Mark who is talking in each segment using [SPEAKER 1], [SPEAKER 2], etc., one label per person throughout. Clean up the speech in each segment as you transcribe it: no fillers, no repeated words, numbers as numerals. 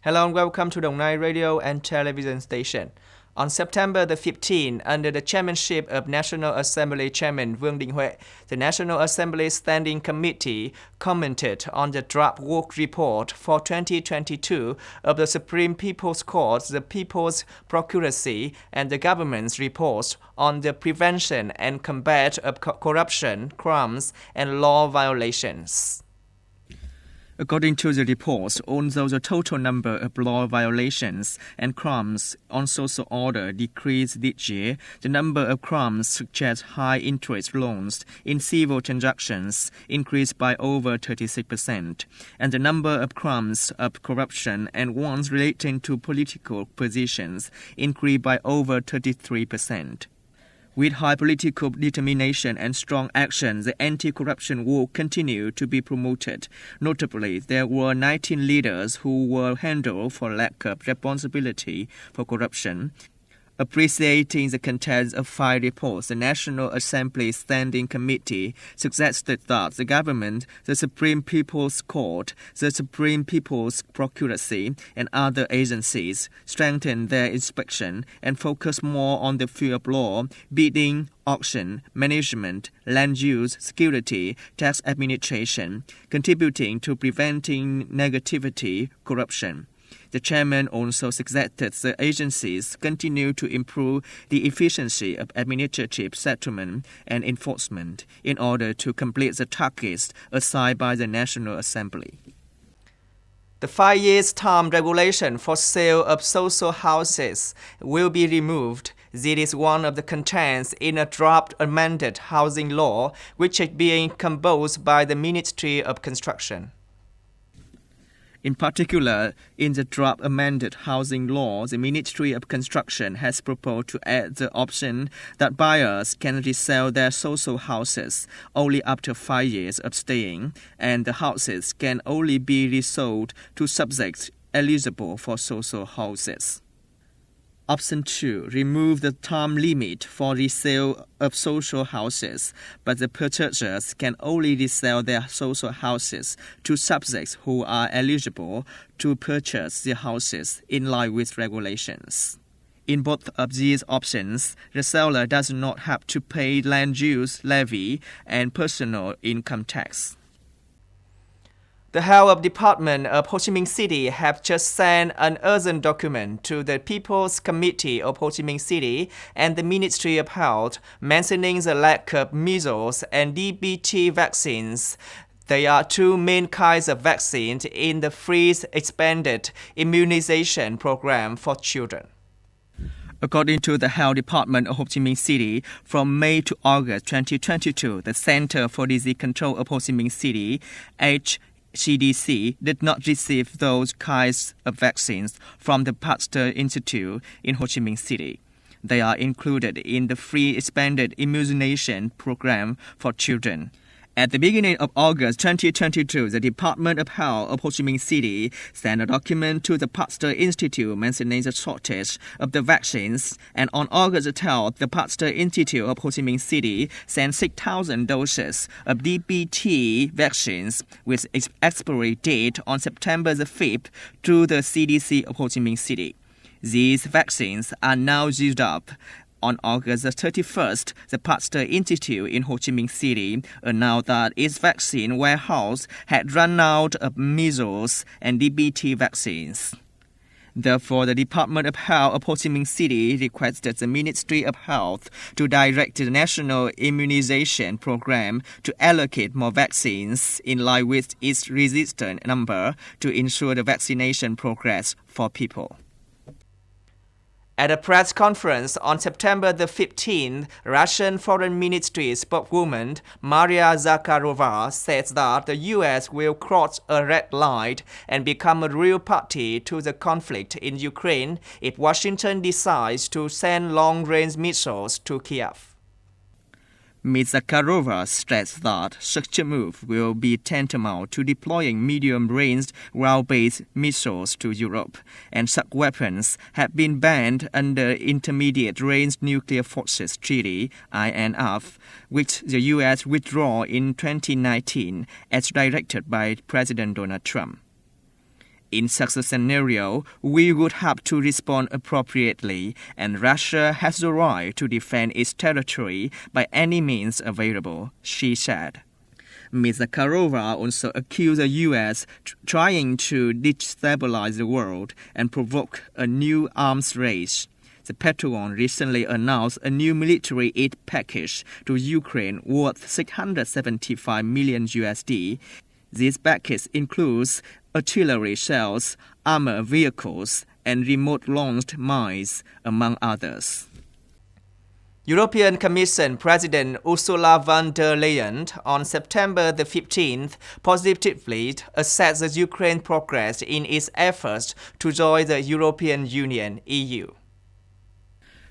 [SPEAKER 1] Hello and welcome to Đồng Nai Radio and Television Station. On September the 15th, under the chairmanship of National Assembly Chairman Vương Đình Huệ, the National Assembly Standing Committee commented on the draft work report for 2022 of the Supreme People's Court, the People's Procuracy, and the government's reports on the prevention and combat of corruption, crimes, and law violations. According to the reports, although the total number of law violations and crimes on social order decreased this year, the number of crimes such as high-interest loans in civil transactions increased by over 36%, and the number of crimes of corruption and ones relating to political positions increased by over 33%. With high political determination and strong action, the anti-corruption war continued to be promoted. Notably, there were 19 leaders who were handled for lack of responsibility for corruption. Appreciating the contents of 5 reports, the National Assembly Standing Committee suggested that the government, the Supreme People's Court, the Supreme People's Procuracy, and other agencies strengthen their inspection and focus more on the field of law, bidding, auction, management, land use, security, tax administration, contributing to preventing negativity, corruption. The chairman also suggested the agencies continue to improve the efficiency of administrative settlement and enforcement in order to complete the targets assigned by the National Assembly. The 5-year term regulation for sale of social houses will be removed. This is one of the contents in a draft amended housing law which is being composed by the Ministry of Construction. In particular, in the draft amended housing law, the Ministry of Construction has proposed to add the option that buyers can resell their social houses only after 5 years of staying, and the houses can only be resold to subjects eligible for social houses. Option 2. Remove the term limit for resale of social houses, but the purchasers can only resell their social houses to subjects who are eligible to purchase the houses in line with regulations. In both of these options, the seller does not have to pay land use levy and personal income tax. The Health Department of Ho Chi Minh City have just sent an urgent document to the People's Committee of Ho Chi Minh City and the Ministry of Health mentioning the lack of measles and DBT vaccines. There are 2 main kinds of vaccines in the free expanded immunization program for children. According to the Health Department of Ho Chi Minh City, from May to August 2022, the Center for Disease Control of Ho Chi Minh City, CDC, did not receive those kinds of vaccines from the Pasteur Institute in Ho Chi Minh City. They are included in the free expanded immunization program for children. At the beginning of August 2022, the Department of Health of Ho Chi Minh City sent a document to the Pasteur Institute mentioning the shortage of the vaccines, and on August 12th, the Pasteur Institute of Ho Chi Minh City sent 6,000 doses of DBT vaccines with expiry date on September the 5th to the CDC of Ho Chi Minh City. These vaccines are now used up. On August 31st, the Pasteur Institute in Ho Chi Minh City announced that its vaccine warehouse had run out of measles and DBT vaccines. Therefore, the Department of Health of Ho Chi Minh City requested the Ministry of Health to direct the National Immunization Program to allocate more vaccines in line with its resistant number to ensure the vaccination progress for people. At a press conference on September the 15th, Russian Foreign Ministry spokeswoman Maria Zakharova said that the U.S. will cross a red line and become a real party to the conflict in Ukraine if Washington decides to send long-range missiles to Kiev. Ms. Zakharova stressed that such a move will be tantamount to deploying medium-range ground-based missiles to Europe, and such weapons have been banned under Intermediate-Range Nuclear Forces Treaty (INF), which the U.S. withdrew in 2019 as directed by President Donald Trump. In such a scenario, we would have to respond appropriately, and Russia has the right to defend its territory by any means available, she said. Ms. Zakharova also accused the U.S. trying to destabilize the world and provoke a new arms race. The Pentagon recently announced a new military aid package to Ukraine worth $675 million USD. This package includes artillery shells, armored vehicles, and remote-launched mines, among others. European Commission President Ursula von der Leyen on September the 15th positively assessed the Ukraine progress in its efforts to join the European Union (EU).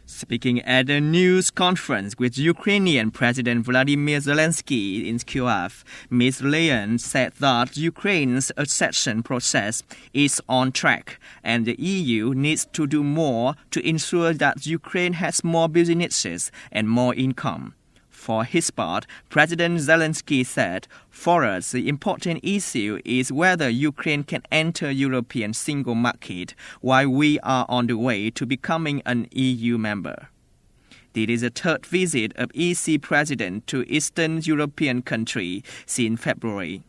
[SPEAKER 1] Speaking at a news conference with Ukrainian President Vladimir Zelensky in Kyiv, Ms. Leyen said that Ukraine's accession process is on track and the EU needs to do more to ensure that Ukraine has more businesses and more income. For his part, President Zelensky said, "For us, the important issue is whether Ukraine can enter European single market while we are on the way to becoming an EU member." This is the third visit of EC President to Eastern European country since February.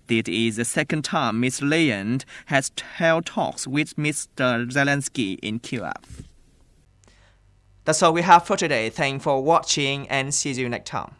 [SPEAKER 1] This is the second time Ms. Leyen has held talks with Mr. Zelensky in Kyiv. That's all we have for today. Thanks for watching and see you next time.